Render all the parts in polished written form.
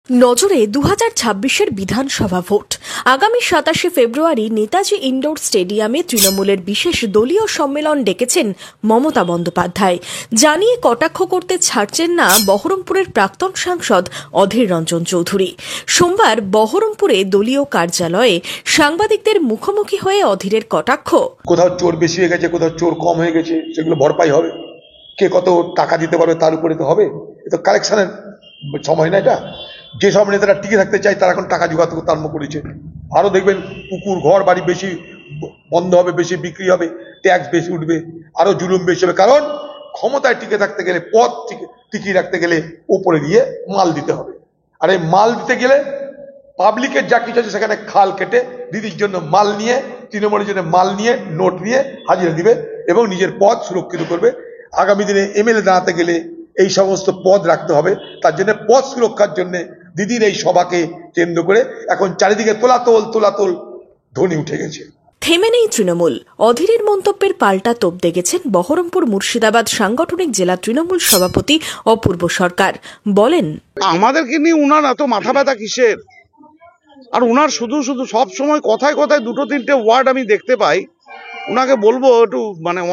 নজরে 2026-এর বিধানসভা ভোট। আগামী 27শে ফেব্রুয়ারি নেতাজি ইনডোর স্টেডিয়ামে তৃণমূলের বিশেষ দলীয় সম্মেলন ডেকেছেন মমতা বন্দ্যোপাধ্যায়। জানিয়ে কটাক্ষ করতে ছাড়ছেন না বহরমপুরের প্রাক্তন সাংসদ অধীর রঞ্জন চৌধুরী। সোমবার বহরমপুরে দলীয় কার্যালয়ে সাংবাদিকদের মুখোমুখি হয়ে অধীরের কটাক্ষ, কোথাও চোর বেশি হয়ে গেছে, কোথাও চোর কম হয়ে গেছে, সেগুলো ভরপাই হবে। কে কত টাকা দিতে পারবে তার উপরে তো হবে। এ তো কালেকশনের সময় না। এটা যেসব নেতারা টিকে থাকতে চায় তারা এখন টাকা জোগাড় করতে আরম্ভ করেছে। আরো দেখবেন পুকুর ঘর বাড়ি বেশি বন্ধ হবে, বেশি বিক্রি হবে, ট্যাক্স বেশি উঠবে, আরো জুলুম বেশি হবে। কারণ ক্ষমতায় টিকে থাকতে গেলে, পদ টিকিয়ে রাখতে গেলে উপরে গিয়ে মাল দিতে হবে। আর এই মাল দিতে গেলে পাবলিকের যা কিছু আছে সেখানে খাল কেটে দিদির জন্য মাল নিয়ে, তৃণমূলের জন্য মাল নিয়ে, নোট নিয়ে হাজিরা দিবে এবং নিজের পদ সুরক্ষিত করবে। আগামী দিনে এমএলএ দাঁড়াতে গেলে এই সমস্ত পদ রাখতে হবে। তার জন্য পদ সুরক্ষার জন্য দিদির এই সভাকে কেন্দ্র করে এখন চারিদিকে তোলাতোল ধ্বনি উঠে গেছে। থেমে নেই তৃণমূল। অধীরের মন্তব্যের পাল্টা তোপ দেখেছেন বহরমপুর মুর্শিদাবাদ সাংগঠনিক জেলা তৃণমূল সভাপতি অপূর্ব সরকার। বলেন, আমাদেরকে নিয়ে উনার এত মাথা ব্যথা কিসের? আর উনার শুধু সব সময় কথায় কথায় দুটো তিনটে ওয়ার্ড আমি দেখতে পাই। উনাকে বলবো একটু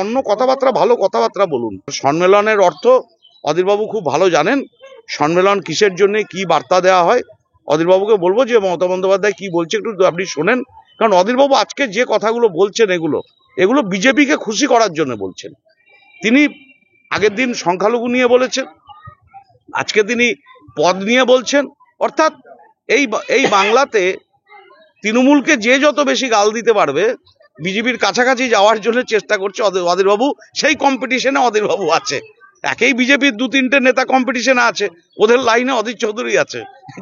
অন্য কথাবার্তা, ভালো কথাবার্তা বলুন। সম্মেলনের অর্থ অধীরবাবু খুব ভালো জানেন। সম্মেলন কিসের জন্য, কি বার্তা দেওয়া হয়। অধীরবাবুকে বলবো যে মমতা বন্দ্যোপাধ্যায় কি বলছে একটু আপনি শোনেন। কারণ অধীরবাবু আজকে যে কথাগুলো বলছেন এগুলো বিজেপিকে খুশি করার জন্য বলছেন। তিনি আগের দিন সংখ্যালঘু নিয়ে বলেছেন, আজকে তিনি পদ নিয়ে বলছেন। অর্থাৎ এই বাংলাতে তৃণমূলকে যে যত বেশি গাল দিতে পারবে, বিজেপির কাছাকাছি যাওয়ার জন্য চেষ্টা করছে অধীরবাবু। সেই কম্পিটিশনে অধীরবাবু আছে। একেই বিজেপির দু তিনটে নেতা কম্পিটিশনে আছে, ওদের লাইনে অধীর চৌধুরী আছে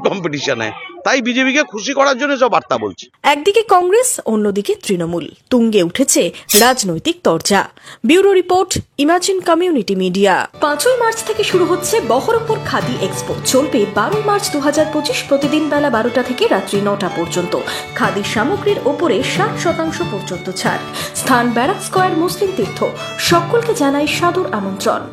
কম্পিটিশনে। তাই বিজেপিকে খুশি করার জন্য সব বার্তা বলছে। একদিকে কংগ্রেস, অন্যদিকে তৃণমূল, তুঙ্গে উঠেছে রাজনৈতিক তরজা। Bureau report, imagine community media. 5ই মার্চ থেকে শুরু হচ্ছে বহরমপুর খাদি এক্সপো। চলবে 12 মার্চ 2025 প্রতিদিন বেলা 12টা থেকে রাত্রি 9টা পর্যন্ত। খাদি সামগ্রীর ওপরে 60% পর্যন্ত ছাড়। স্থান ব্যারাক স্কয়ার মুসলিম তীর্থ। সকলকে জানাই সাদর আমন্ত্রণ।